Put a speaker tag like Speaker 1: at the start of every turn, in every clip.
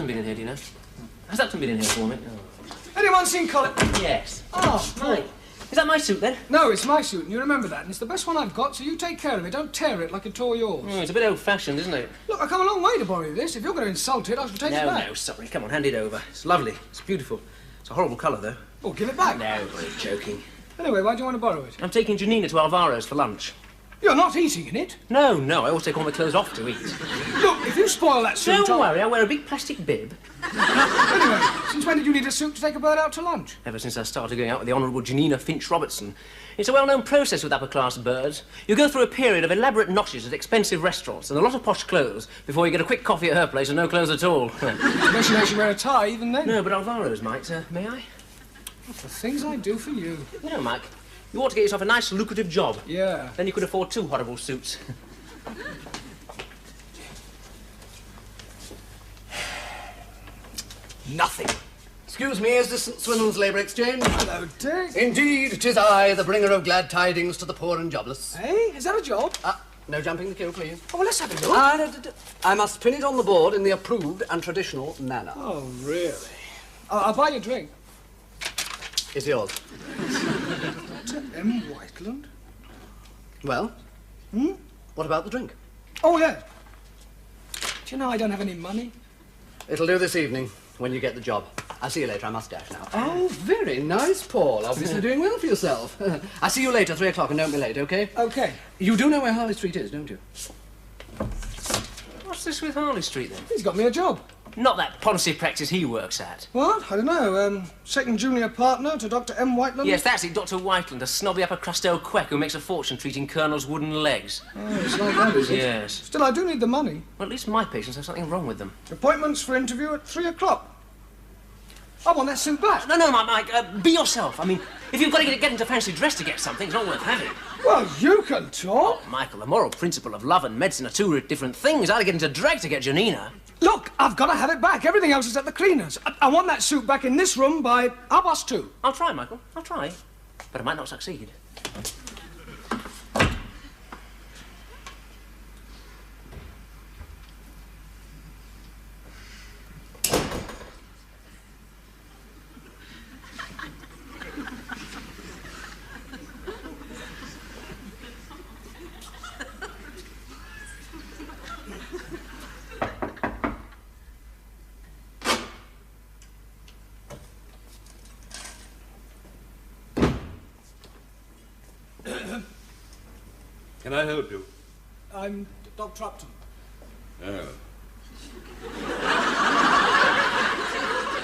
Speaker 1: Upton been in here, do you know? Has Upton been in here for me? Oh.
Speaker 2: Anyone seen Colin?
Speaker 1: Yes.
Speaker 2: Oh,
Speaker 1: Mike. Is that my suit, then?
Speaker 2: No, it's my suit, and you remember that, and it's the best one I've got, so you take care of it. Don't tear it like you tore yours.
Speaker 1: It's a bit old-fashioned, isn't it?
Speaker 2: Look, I've come a long way to borrow this. If you're going to insult it, I shall take it back.
Speaker 1: No, sorry. Come on, hand it over. It's lovely. It's beautiful. It's a horrible colour, though.
Speaker 2: Oh, give it back.
Speaker 1: No, I'm joking.
Speaker 2: Anyway, why do you want to borrow it?
Speaker 1: I'm taking Janina to Alvaro's for lunch.
Speaker 2: You're not eating in it.
Speaker 1: No, I always take all my clothes off to eat.
Speaker 2: Look, if you spoil that suit...
Speaker 1: Don't worry, I wear a big plastic bib.
Speaker 2: Anyway, since when did you need a suit to take a bird out to lunch?
Speaker 1: Ever since I started going out with the Honourable Janina Finch-Robertson. It's a well-known process with upper-class birds. You go through a period of elaborate noshes at expensive restaurants and a lot of posh clothes before you get a quick coffee at her place and no clothes at all.
Speaker 2: Unless you actually wear a tie, even then.
Speaker 1: No, but Alvaro's might. May I?
Speaker 2: The things I do for you.
Speaker 1: You know, Mike, you ought to get yourself a nice, lucrative job.
Speaker 2: Yeah.
Speaker 1: Then you could afford 2 horrible suits.
Speaker 2: Nothing.
Speaker 3: Excuse me, is this St. Swithin's Labour Exchange?
Speaker 2: Hello, Dick.
Speaker 3: Indeed, it is I, the bringer of glad tidings to the poor and jobless.
Speaker 2: Hey, is that a job?
Speaker 3: No jumping the queue, please.
Speaker 2: Oh, well, let's have a look.
Speaker 3: I must pin it on the board in the approved and traditional manner.
Speaker 2: Oh, really? I'll buy you a drink.
Speaker 3: It's yours.
Speaker 2: Dr. M. Whiteland?
Speaker 3: Well? What about the drink?
Speaker 2: Oh, yeah. Do you know I don't have any money?
Speaker 3: It'll do this evening, when you get the job. I'll see you later, I must dash now.
Speaker 2: Oh.
Speaker 3: Oh, very nice, Paul. Obviously doing well for yourself. I'll see you later, 3 o'clock, and don't be late, OK?
Speaker 2: OK.
Speaker 3: You do know where Harley Street is, don't you?
Speaker 1: What's this with Harley Street, then?
Speaker 2: He's got me a job.
Speaker 1: Not that policy practice he works at.
Speaker 2: What? I don't know. Second junior partner to Dr. M. Whiteland?
Speaker 1: Yes, that's it, Dr. Whiteland, a snobby upper-crust old quack who makes a fortune treating colonels' wooden legs.
Speaker 2: Oh, it's like that, is it?
Speaker 1: Yes.
Speaker 2: Still, I do need the money.
Speaker 1: Well, at least my patients have something wrong with them.
Speaker 2: Appointments for interview at 3 o'clock. I want that suit back.
Speaker 1: No, Mike, be yourself. I mean, if you've got to get into fancy dress to get something, it's not worth having.
Speaker 2: Well, you can talk.
Speaker 1: Oh, Michael, the moral principle of love and medicine are 2 different things. I'd get into drag to get Janina.
Speaker 2: Look, I've got to have it back. Everything else is at the cleaners. I want that suit back in this room by 2:30.
Speaker 1: I'll try, Michael. I'll try. But I might not succeed.
Speaker 4: Can I help you?
Speaker 2: I'm Dr. Upton.
Speaker 4: Oh.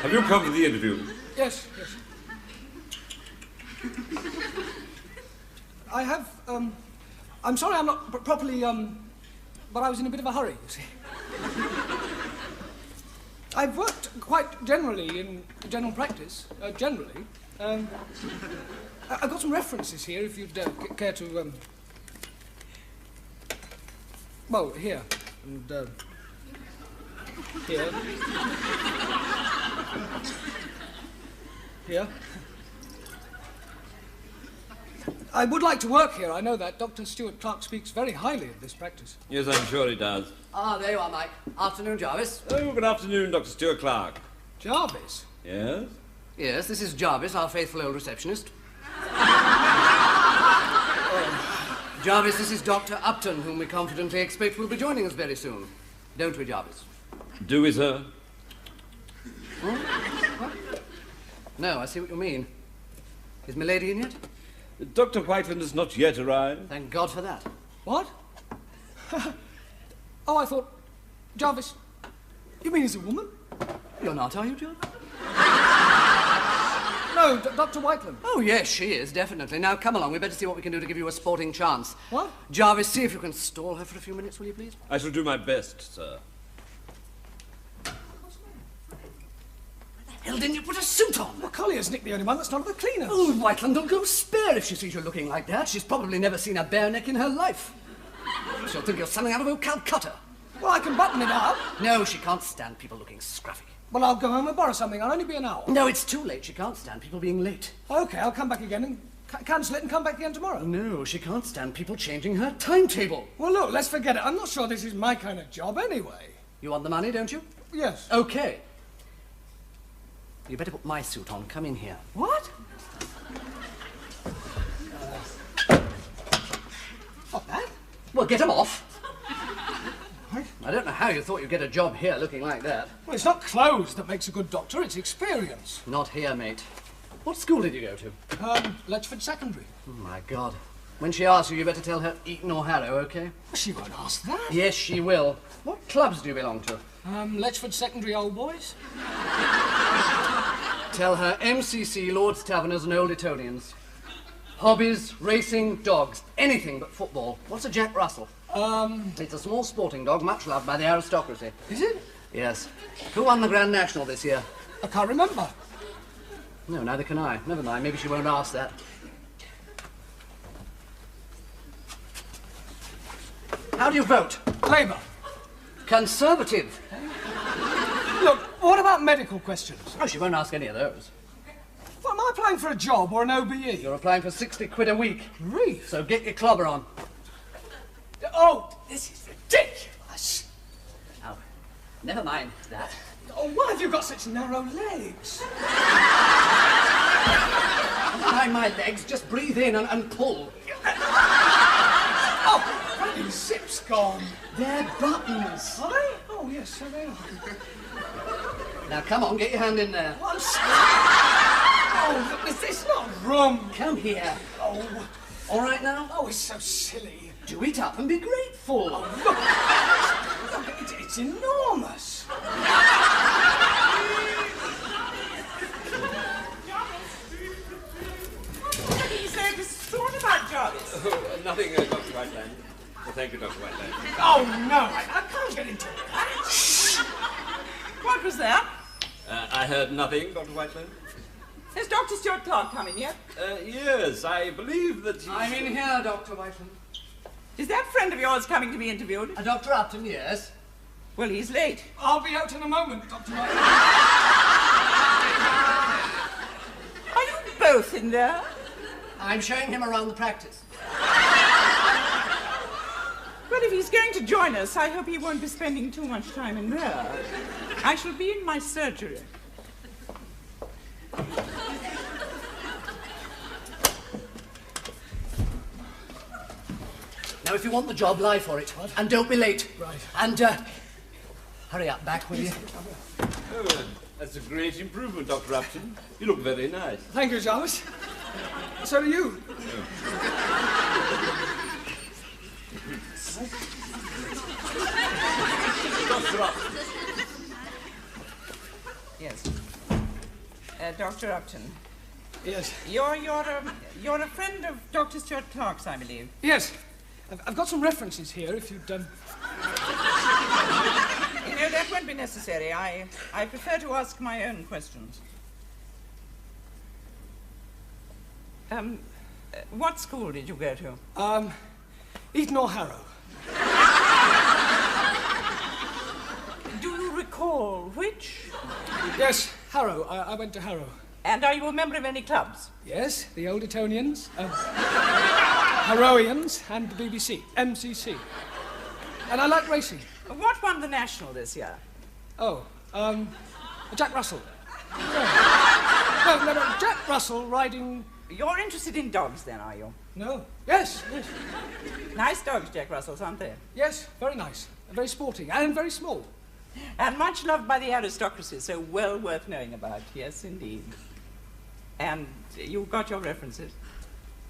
Speaker 4: Have you come for the interview?
Speaker 2: Yes. I have, I'm sorry I'm not properly, but I was in a bit of a hurry, you see. I've worked quite generally in general practice, generally. I've got some references here, if you'd care to, well, here, and, here. Here. I would like to work here, I know that. Dr. Stuart Clark speaks very highly of this practice.
Speaker 4: Yes, I'm sure he does.
Speaker 3: There you are, Mike. Afternoon, Jarvis.
Speaker 4: Oh, good afternoon, Dr. Stuart Clark.
Speaker 2: Jarvis?
Speaker 4: Yes?
Speaker 3: Yes, this is Jarvis, our faithful old receptionist. Jarvis, this is Dr. Upton, whom we confidently expect will be joining us very soon. Don't we, Jarvis?
Speaker 4: Do we, sir?
Speaker 3: What? No, I see what you mean. Is milady in yet?
Speaker 4: Dr. Whiteland has not yet arrived.
Speaker 3: Thank God for that.
Speaker 2: What? Oh, I thought... Jarvis, you mean he's a woman?
Speaker 3: You're not, are you, Jarvis?
Speaker 2: No, Dr. Whiteland.
Speaker 3: Oh, yes, she is, definitely. Now, come along. We'd better see what we can do to give you a sporting chance.
Speaker 2: What?
Speaker 3: Jarvis, see if you can stall her for a few minutes, will you, please?
Speaker 4: I shall do my best, sir.
Speaker 3: Hell, didn't you put a suit on?
Speaker 2: Well, Collier's Nick the only one that's not at the cleaners.
Speaker 3: Oh, Whiteland will go spare if she sees you looking like that. She's probably never seen a bare neck in her life. She'll think you're something out of old Calcutta.
Speaker 2: Well, I can button it up.
Speaker 3: No, she can't stand people looking scruffy.
Speaker 2: Well, I'll go home and borrow something. I'll only be an hour.
Speaker 3: No, it's too late. She can't stand people being late.
Speaker 2: OK, I'll come back again and cancel it and come back again tomorrow.
Speaker 3: No, she can't stand people changing her timetable.
Speaker 2: Well, look, let's forget it. I'm not sure this is my kind of job anyway.
Speaker 3: You want the money, don't you?
Speaker 2: Yes.
Speaker 3: OK. You better put my suit on. Come in here.
Speaker 2: What? What, that?
Speaker 3: Well, get 'em off. I don't know how you thought you'd get a job here looking like that.
Speaker 2: Well, it's not clothes that makes a good doctor, it's experience.
Speaker 3: Not here, mate. What school did you go to?
Speaker 2: Letchford Secondary.
Speaker 3: Oh, my God. When she asks you, you better tell her Eton or Harrow, OK?
Speaker 2: She won't ask that.
Speaker 3: Yes, she will. What clubs do you belong to?
Speaker 2: Letchford Secondary Old Boys.
Speaker 3: Tell her MCC, Lord's Taverners and Old Etonians. Hobbies, racing, dogs, anything but football. What's a Jack Russell? It's a small sporting dog, much loved by the aristocracy.
Speaker 2: Is it?
Speaker 3: Yes. Who won the Grand National this year?
Speaker 2: I can't remember.
Speaker 3: No, neither can I. Never mind, maybe she won't ask that. How do you vote?
Speaker 2: Labour.
Speaker 3: Conservative.
Speaker 2: Look, what about medical questions?
Speaker 3: Oh, she won't ask any of those.
Speaker 2: Well, am I applying for a job or an OBE?
Speaker 3: You're applying for 60 quid a week.
Speaker 2: Grief.
Speaker 3: So get your clobber on.
Speaker 2: Oh, this is ridiculous.
Speaker 3: Oh, never mind that.
Speaker 2: Oh, why have you got such narrow legs?
Speaker 3: Behind my legs, just breathe in and pull.
Speaker 2: Oh, bloody zip's gone.
Speaker 3: They're buttons.
Speaker 2: Are they? Oh, yes, so they are.
Speaker 3: Now, come on, get your hand in there.
Speaker 2: Well, I'm oh, look, it's not room.
Speaker 3: Come here.
Speaker 2: Oh,
Speaker 3: All right now?
Speaker 2: oh, it's so silly.
Speaker 3: Do it up and be grateful.
Speaker 2: Look, it's enormous.
Speaker 5: What did you say to sort about Jarvis?
Speaker 4: Oh, nothing, Dr. Whiteland. Well, thank you, Dr. Whiteland.
Speaker 2: Oh, no, I can't get into that.
Speaker 5: What was that?
Speaker 4: I heard nothing, Dr. Whiteland.
Speaker 5: Is Dr. Stuart Clark coming yet?
Speaker 4: Yes, I believe that he...
Speaker 3: I'm in here, Dr. Whiteland.
Speaker 5: Is that friend of yours coming to be interviewed?
Speaker 3: Dr. Upton, yes.
Speaker 5: Well, he's late.
Speaker 2: I'll be out in a moment, Dr. White.
Speaker 5: Are you both in there?
Speaker 3: I'm showing him around the practice.
Speaker 5: Well, if he's going to join us, I hope he won't be spending too much time in there. I shall be in my surgery.
Speaker 3: Now, if you want the job, lie for it. And don't be late.
Speaker 2: Right.
Speaker 3: And, hurry up, back, will you?
Speaker 4: Oh, that's a great improvement, Dr. Upton. You look very nice.
Speaker 2: Thank you, Jarvis. So do you.
Speaker 4: Dr. Upton.
Speaker 5: Yes. Dr. Upton,
Speaker 2: Yes.
Speaker 5: you're a friend of Dr. Stuart Clark's, I believe.
Speaker 2: Yes. I've got some references here, if you'd...
Speaker 5: You know, that won't be necessary. I prefer to ask my own questions. What school did you go to?
Speaker 2: Eton or Harrow.
Speaker 5: Do you recall which?
Speaker 2: Yes, Harrow. I went to Harrow.
Speaker 5: And are you a member of any clubs?
Speaker 2: Yes, the Old Etonians, Harrowians, and the BBC, MCC. And I like racing.
Speaker 5: What won the national this year?
Speaker 2: Oh, Jack Russell. No, Jack Russell riding...
Speaker 5: You're interested in dogs, then, are you?
Speaker 2: No. Yes, yes.
Speaker 5: Nice dogs, Jack Russells, aren't they?
Speaker 2: Yes, very nice. Very sporting and very small.
Speaker 5: And much loved by the aristocracy, so well worth knowing about. Yes, indeed. And you got your references?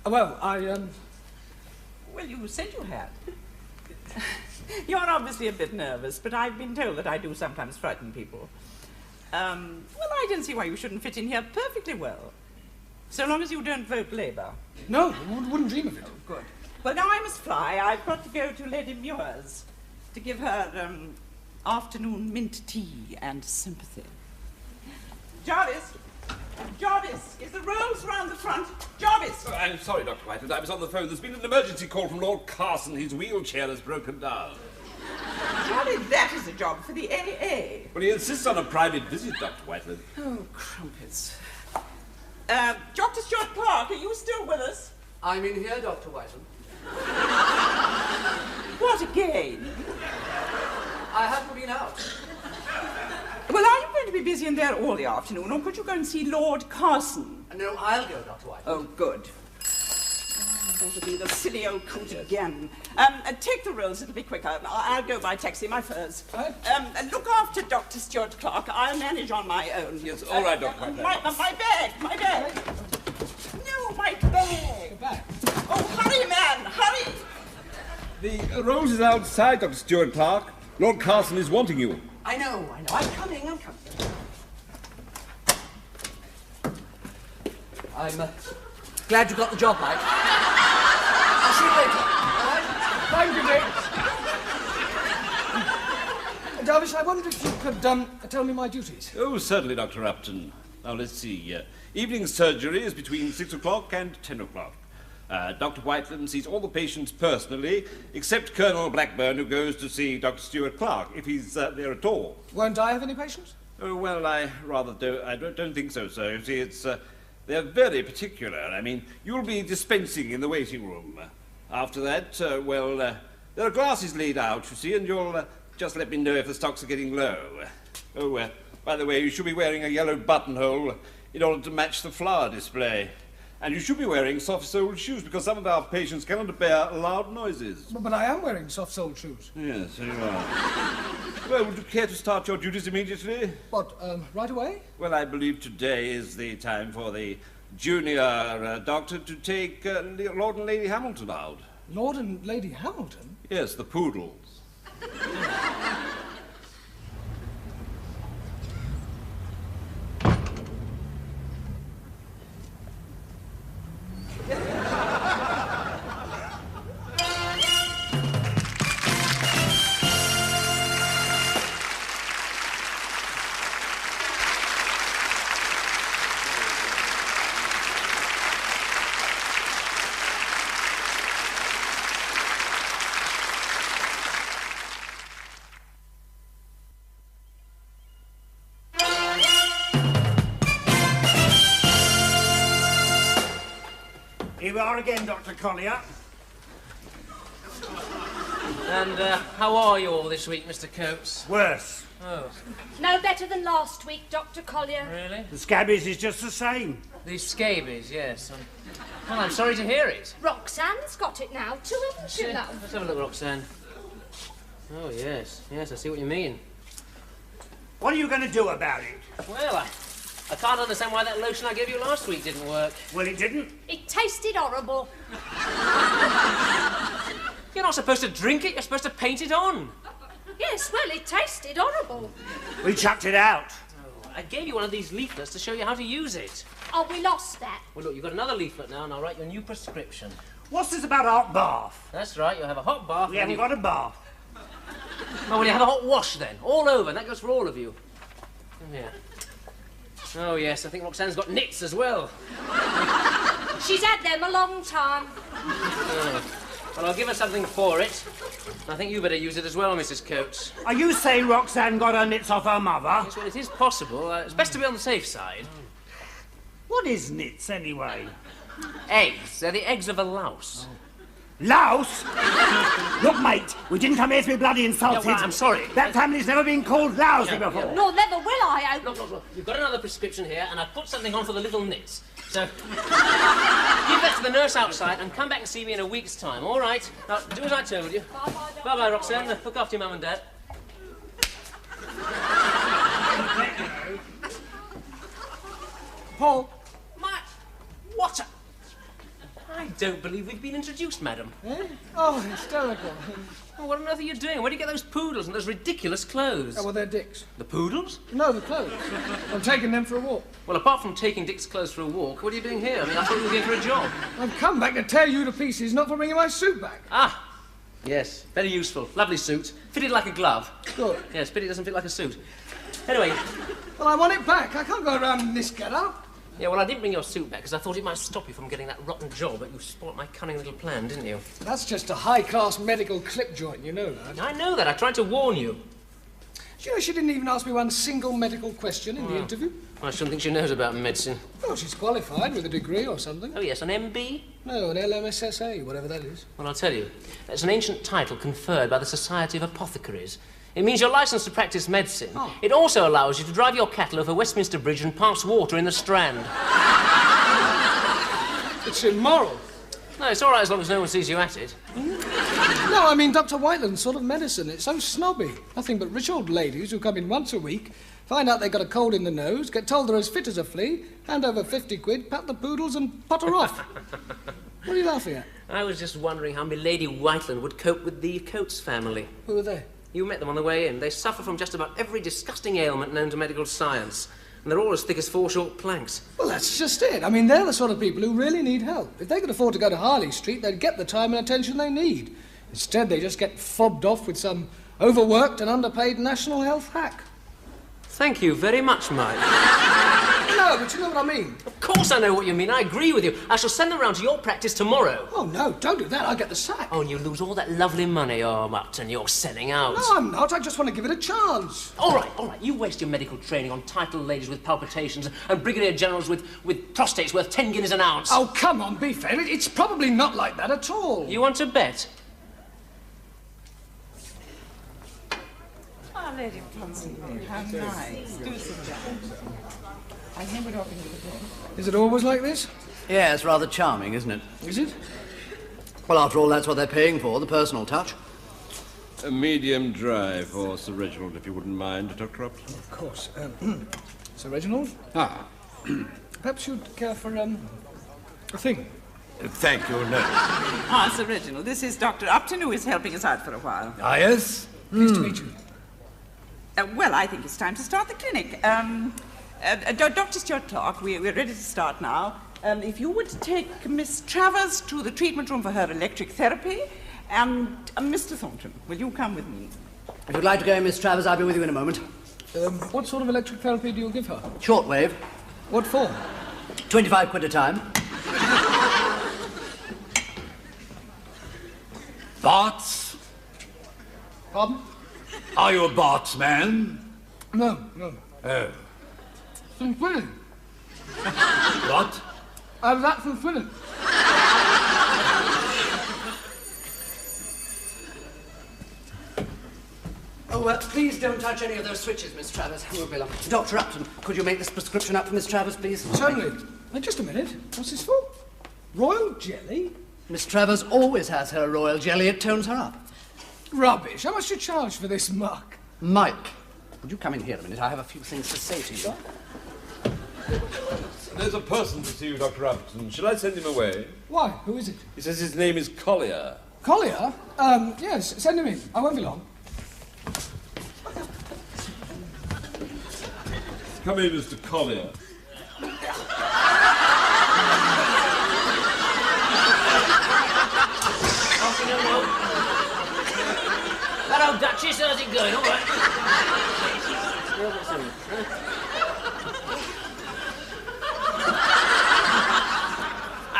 Speaker 2: Well,
Speaker 5: Well, you said you had. You're obviously a bit nervous, but I've been told that I do sometimes frighten people. Well, I don't see why you shouldn't fit in here perfectly well. So long as you don't vote Labour.
Speaker 2: no, wouldn't dream of it.
Speaker 5: Good. Well, now I must fly. I've got to go to Lady Muir's to give her afternoon mint tea and sympathy. Jarvis! Jarvis! Is the rolls round the front? Jarvis!
Speaker 4: Oh, I'm sorry, Dr. Whiteland. I was on the phone. There's been an emergency call from Lord Carson. His wheelchair has broken down.
Speaker 5: Surely that is a job for the AA.
Speaker 4: Well, he insists on a private visit, Dr. Whiteland.
Speaker 5: Oh, crumpets. Dr. Stuart Clark, are you still with us?
Speaker 3: I'm in here, Dr. Whiteland.
Speaker 5: What again?
Speaker 3: I haven't been out.
Speaker 5: Well, are you going to be busy in there all the afternoon, or could you go and see Lord Carson?
Speaker 3: No, I'll go, Dr. White.
Speaker 5: Oh, good. That'll be the silly old coot again. Take the rolls, it'll be quicker. I'll go by taxi, my furs.
Speaker 2: Right.
Speaker 5: Look after Dr. Stuart Clark. I'll manage on my own.
Speaker 4: Yes, all right, Dr. White.
Speaker 5: My bag! No, my bag!
Speaker 2: Go back.
Speaker 5: Oh, hurry, man, hurry!
Speaker 4: The rose is outside, Dr. Stuart Clark. Lord Carson is wanting you.
Speaker 3: I know. I'm coming. I'm glad you got the job, Mike. I'll see you later. All right?
Speaker 2: Thank you, Dick. Darvish, I wondered if you could tell me my duties.
Speaker 4: Oh, certainly, Dr. Upton. Now, let's see. Evening surgery is between 6 o'clock and 10 o'clock. Dr. Whiteland sees all the patients personally, except Colonel Blackburn, who goes to see Dr. Stuart Clark, if he's there at all.
Speaker 2: Won't I have any patients?
Speaker 4: Oh, well, I don't think so, sir. You see, it's, they're very particular. I mean, you'll be dispensing in the waiting room. After that, there are glasses laid out, you see, and you'll just let me know if the stocks are getting low. Oh, by the way, you should be wearing a yellow buttonhole in order to match the flower display. And you should be wearing soft-soled shoes, because some of our patients cannot bear loud noises.
Speaker 2: But I am wearing soft-soled shoes.
Speaker 4: Yes, so you are. Well, would you care to start your duties immediately?
Speaker 2: What, right away?
Speaker 4: Well, I believe today is the time for the junior doctor to take Lord and Lady Hamilton out.
Speaker 2: Lord and Lady Hamilton?
Speaker 4: Yes, the poodles.
Speaker 6: Here we are again, Dr. Collier.
Speaker 1: And how are you all this week, Mr. Coates?
Speaker 6: Worse.
Speaker 1: Oh,
Speaker 7: No better than last week, Dr. Collier.
Speaker 1: really?
Speaker 6: The scabies is just the same.
Speaker 1: These scabies, yes. Well, I'm sorry to hear it.
Speaker 7: Roxanne's got it now, too, haven't she,
Speaker 1: Yeah,
Speaker 7: love?
Speaker 1: let's have a look, Roxanne. Oh, yes, I see what you mean.
Speaker 6: What are you going to do about it?
Speaker 1: Well, I can't understand why that lotion I gave you last week didn't work.
Speaker 6: Well, it didn't.
Speaker 7: It tasted horrible.
Speaker 1: You're not supposed to drink it, you're supposed to paint it on.
Speaker 7: Yes, well, it tasted horrible.
Speaker 6: We chucked it out.
Speaker 1: I gave you one of these leaflets to show you how to use it.
Speaker 7: Oh, we lost that.
Speaker 1: Well, look, you've got another leaflet now, and I'll write you a new prescription.
Speaker 6: What's this about hot bath?
Speaker 1: That's right, you'll have a hot bath.
Speaker 6: We haven't got a bath.
Speaker 1: Oh, well, you have a hot wash then, all over, and that goes for all of you. Yeah. Oh, yes, I think Roxanne's got nits as well.
Speaker 7: She's had them a long time.
Speaker 1: Oh. Well, I'll give her something for it. I think you better use it as well, Mrs. Coates.
Speaker 6: Are you saying Roxanne got her nits off her mother?
Speaker 1: Yes, well, it is possible. It's best to be on the safe side.
Speaker 6: What is nits, anyway?
Speaker 1: Eggs. They're the eggs of a louse.
Speaker 6: Louse? Look, mate, we didn't come here to be bloody insulted.
Speaker 1: Yeah, well, I'm sorry.
Speaker 6: That family's never been called lousy before.
Speaker 7: Nor never will I, I hope.
Speaker 1: Look. You've got another prescription here, and I've put something on for the little nits. So, give that to the nurse outside and come back and see me in a week's time, all right? Now, do as I told you. Bye-bye, Roxanne. Look after your mum and dad.
Speaker 2: Paul?
Speaker 1: What a... I don't believe we've been introduced, madam.
Speaker 2: Eh? Oh, hysterical.
Speaker 1: Oh, what on earth are you doing? Where do you get those poodles and those ridiculous clothes?
Speaker 2: Oh, well, they're Dick's.
Speaker 1: The poodles?
Speaker 2: No, the clothes. I'm taking them for a walk.
Speaker 1: Well, apart from taking Dick's clothes for a walk, what are you doing here? I mean, I thought you were here for a job.
Speaker 2: I've come back to tear you to pieces, not for bringing my suit back.
Speaker 1: Ah, yes, very useful. Lovely suit. Fitted like a glove.
Speaker 2: Good.
Speaker 1: Yes, pity it doesn't fit like a suit. Anyway,
Speaker 2: Well, I want it back. I can't go around in this get-up.
Speaker 1: yeah, well, I didn't bring your suit back because I thought it might stop you from getting that rotten job, but you spoilt my cunning little plan, didn't you?
Speaker 2: That's just a high-class medical clip joint, you know that.
Speaker 1: I know that. I tried to warn you.
Speaker 2: Do you know she didn't even ask me one single medical question in the interview?
Speaker 1: I shouldn't think she knows about medicine.
Speaker 2: Oh, she's qualified with a degree or something.
Speaker 1: Oh, yes, an MB?
Speaker 2: No, an LMSSA, whatever that is.
Speaker 1: Well, I'll tell you. It's an ancient title conferred by the Society of Apothecaries. It means you're licensed to practice medicine. Oh. It also allows you to drive your cattle over Westminster Bridge and pass water in the Strand.
Speaker 2: It's immoral.
Speaker 1: No, it's all right as long as no one sees you at it.
Speaker 2: No, I mean Dr. Whiteland's sort of medicine. It's so snobby. Nothing but rich old ladies who come in once a week, find out they've got a cold in the nose, get told they're as fit as a flea, hand over 50 quid, pat the poodles and potter off. What are you laughing at?
Speaker 1: I was just wondering how Milady Whiteland would cope with the Coates family.
Speaker 2: Who are they?
Speaker 1: You met them on the way in. They suffer from just about every disgusting ailment known to medical science. And they're all as thick as 4 short planks.
Speaker 2: Well, that's just it. I mean, they're the sort of people who really need help. If they could afford to go to Harley Street, they'd get the time and attention they need. Instead, they just get fobbed off with some overworked and underpaid national health hack.
Speaker 1: Thank you very much, Mike.
Speaker 2: No, but you know what I mean.
Speaker 1: Of course I know what you mean. I agree with you. I shall send them round to your practice tomorrow.
Speaker 2: Oh, no, don't do that. I'll get the sack.
Speaker 1: Oh, and you lose all that lovely money. Oh, Upton, you're selling out.
Speaker 2: No, I'm not. I just want to give it a chance.
Speaker 1: All right. You waste your medical training on titled ladies with palpitations and brigadier generals with prostates worth 10 guineas an ounce.
Speaker 2: Oh, come on, be fair. It's probably not like that at all.
Speaker 1: You want to bet?
Speaker 5: Oh, Lady Poncy, how nice. Do sit down. I think we're talking to the day.
Speaker 2: Is it always like this?
Speaker 3: Yeah, it's rather charming, isn't it?
Speaker 2: Is it?
Speaker 3: Well, after all, that's what they're paying for, the personal touch.
Speaker 4: A medium dry for Sir Reginald, if you wouldn't mind, Dr. Upton.
Speaker 2: Of course. Sir Reginald?
Speaker 4: Ah.
Speaker 2: Perhaps you'd care for, a thing.
Speaker 4: Thank you, no.
Speaker 5: Ah, Sir Reginald, this is Dr. Upton, who is helping us out for a while.
Speaker 4: Ah, yes?
Speaker 2: Pleased to meet you.
Speaker 5: Well, I think it's time to start the clinic. Dr. Stuart Clark, we're ready to start now. If you would take Miss Travers to the treatment room for her electric therapy, and Mr. Thornton, will you come with me?
Speaker 3: If you'd like to go, Miss Travers, I'll be with you in a moment.
Speaker 2: What sort of electric therapy do you give her?
Speaker 3: Shortwave.
Speaker 2: What for?
Speaker 3: 25 quid a time.
Speaker 8: Bots?
Speaker 2: Pardon?
Speaker 8: Are you a bots man?
Speaker 2: No.
Speaker 8: Oh.
Speaker 2: St. Swilling.
Speaker 8: What?
Speaker 2: I was at St. Swilling.
Speaker 3: Oh, please don't touch any of those switches, Miss Travers. Won't be long. Dr. Upton, could you make this prescription up for Miss Travers, please?
Speaker 2: Certainly. Just a minute. What's this for? Royal jelly?
Speaker 3: Miss Travers always has her royal jelly. It tones her up.
Speaker 2: Rubbish. How much do you charge for this muck?
Speaker 3: Mike, would you come in here a minute? I have a few things to say to you.
Speaker 4: There's a person to see you, Dr. Upton. Shall I send him away?
Speaker 2: Why? Who is it?
Speaker 4: He says his name is Collier.
Speaker 2: Collier? Yes, send him in. I won't be long.
Speaker 4: Come in, Mr. Collier.
Speaker 1: Hello, Duchess. How's it going? All right.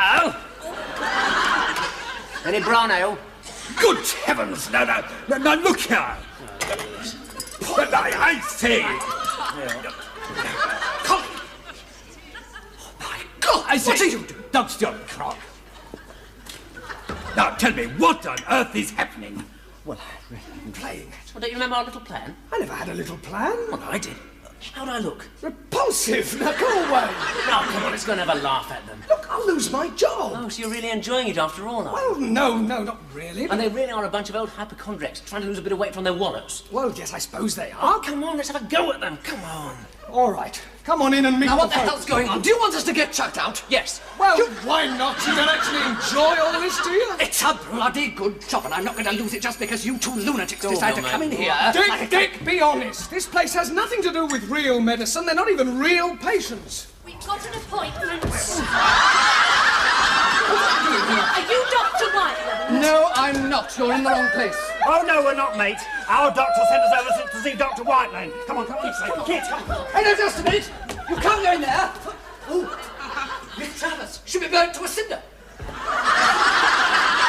Speaker 1: Oh? Any brown ale?
Speaker 8: Good heavens! No, look here! But I say! Come! Oh, my God! I say, what are you doing? Dr. Stuart Clark. Now, tell me, what on earth is happening?
Speaker 3: Well, I'm playing it.
Speaker 1: Well, don't you remember our little plan?
Speaker 2: I never had a little plan.
Speaker 1: Well, I did. How'd I look?
Speaker 2: Repulsive. Now, go away.
Speaker 1: No, come on, let's go and have a laugh at them.
Speaker 2: Look, I'll lose my job.
Speaker 1: Oh, so you're really enjoying it after all, are you?
Speaker 2: Well, no, not really.
Speaker 1: And they really are a bunch of old hypochondriacs trying to lose a bit of weight from their wallows.
Speaker 2: Well, yes, I suppose they are.
Speaker 1: Oh, come on, let's have a go at them. Come on.
Speaker 2: All right. Come on in and meet
Speaker 3: Now, what the
Speaker 2: folks.
Speaker 3: hell's going on? Do you want us to get chucked out?
Speaker 1: Yes.
Speaker 2: Well, why not? You don't actually enjoy all this, do you?
Speaker 3: It's a bloody good job, and I'm not going to lose it just because you two lunatics
Speaker 1: Go on,
Speaker 3: decide to
Speaker 1: mate.
Speaker 3: come in here.
Speaker 2: Dick, be honest. This place has nothing to do with real medicine. They're not even real patients.
Speaker 7: We've got an appointment. Are you Dr. Whiteland?
Speaker 3: No, I'm not. You're in the wrong place.
Speaker 6: Oh, no, we're not, mate. Our doctor sent us over to see Dr. Whiteland. Come on, kids.
Speaker 3: Hey, no, just a minute. You can't go in there. Oh, Miss Travers should be burnt to a cinder.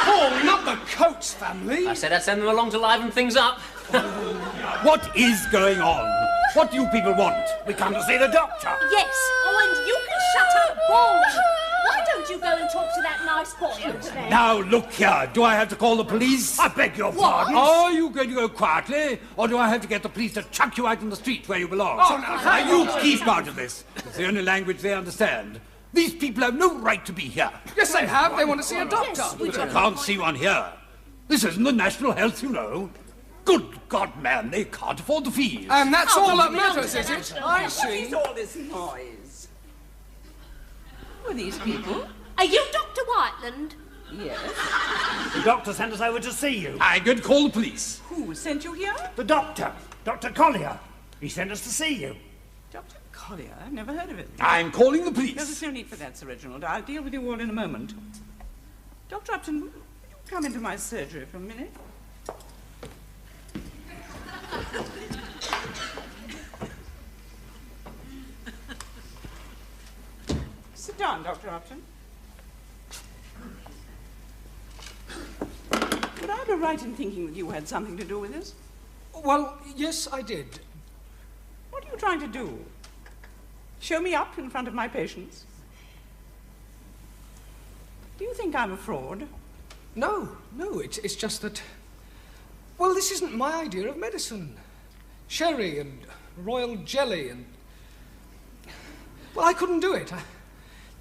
Speaker 2: Oh, not the Coates family.
Speaker 1: I said I'd send them along to liven things up.
Speaker 8: What is going on? What do you people want?
Speaker 6: We come to see the doctor.
Speaker 7: Yes. Oh, and you can shut up, Paul. Why don't you go and and talk to that nice boy over there.
Speaker 8: Now, look here. Do I have to call the police?
Speaker 6: I beg your pardon.
Speaker 8: Are you going to go quietly, or do I have to get the police to chuck you out in the street where you belong? Now, you keep out of this. It's the only language they understand. These people have no right to be here.
Speaker 2: Yes, they have. They want to see a doctor.
Speaker 8: But I can't see one here. This isn't the National Health, you know. Good God, man, they can't afford the fees.
Speaker 2: And that's all that matters, is it? I
Speaker 5: What
Speaker 2: see.
Speaker 5: is all this noise? Who are these people?
Speaker 7: Are you Dr. Whiteland?
Speaker 5: Yes.
Speaker 6: The doctor sent us over to see you.
Speaker 8: I'm going to call the police.
Speaker 5: Who sent you here?
Speaker 6: The doctor, Dr. Collier. He sent us to see you.
Speaker 5: Dr. Collier? I've never heard of it.
Speaker 8: I'm calling the
Speaker 5: No, there's
Speaker 8: police.
Speaker 5: no need for that, Sir Reginald. I'll deal with you all in a moment. Dr. Upton, will you come into my surgery for a minute? Sit down, Dr. Upton. Would I be right in thinking that you had something to do with this?
Speaker 2: Well, yes, I did.
Speaker 5: What are you trying to do? Show me up in front of my patients? Do you think I'm a fraud?
Speaker 2: No, it's just that... Well, this isn't my idea of medicine. Sherry and royal jelly and... Well, I couldn't do it.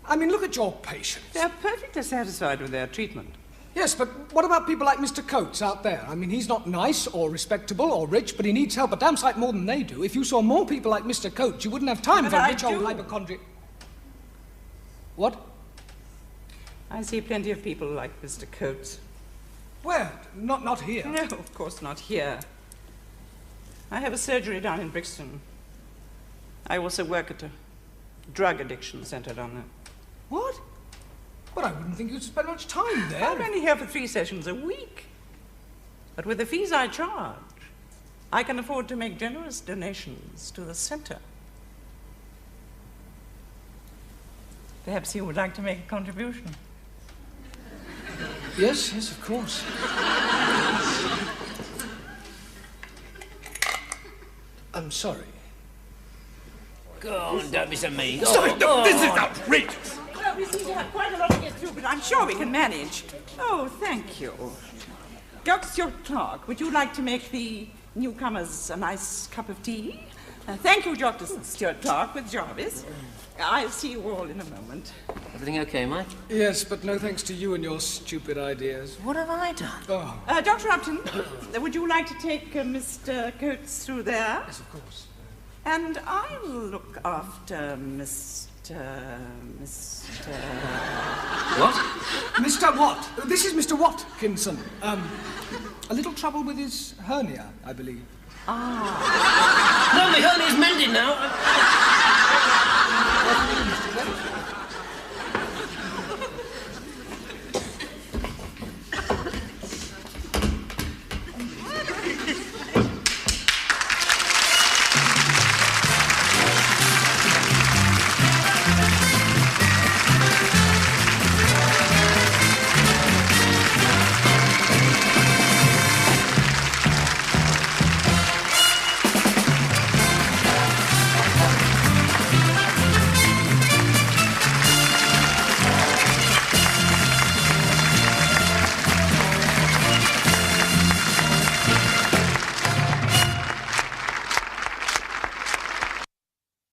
Speaker 2: I mean, look at your patients.
Speaker 5: They're perfectly satisfied with their treatment.
Speaker 2: Yes, but what about people like Mr. Coates out there? I mean, he's not nice or respectable or rich, but he needs help a damn sight more than they do. If you saw more people like Mr. Coates, you wouldn't have time
Speaker 5: But
Speaker 2: for a
Speaker 5: I
Speaker 2: rich old
Speaker 5: do.
Speaker 2: hypochondriac. What?
Speaker 5: I see plenty of people like Mr. Coates.
Speaker 2: Where? Not here.
Speaker 5: No, of course not here. I have a surgery down in Brixton. I also work at a drug addiction centre down there.
Speaker 2: What? But I wouldn't think you'd spend much time there.
Speaker 5: I'm only here for 3 sessions a week. But with the fees I charge, I can afford to make generous donations to the centre. Perhaps you would like to make a contribution.
Speaker 2: Yes, of course. I'm sorry.
Speaker 1: Go on, don't be so mean.
Speaker 8: Stop it! No, this is outrageous.
Speaker 5: Well, we seem to have quite a lot to get through, but I'm sure we can manage. Oh, thank you. Dr. Stuart Clark, would you like to make the newcomers a nice cup of tea? Thank you, Dr. Stuart Clark, with Jarvis. I'll see you all in a moment.
Speaker 1: Everything okay, Mike?
Speaker 2: Yes, but no thanks to you and your stupid ideas.
Speaker 1: What have I done?
Speaker 2: Oh,
Speaker 5: Dr. Upton, would you like to take Mr. Coates through there?
Speaker 2: yes, of course.
Speaker 5: And I'll look after Mr.
Speaker 1: What?
Speaker 2: Mr. Watt. This is Mr. Watkinson. A little trouble with his hernia, I believe.
Speaker 1: No, my hernia's mended now.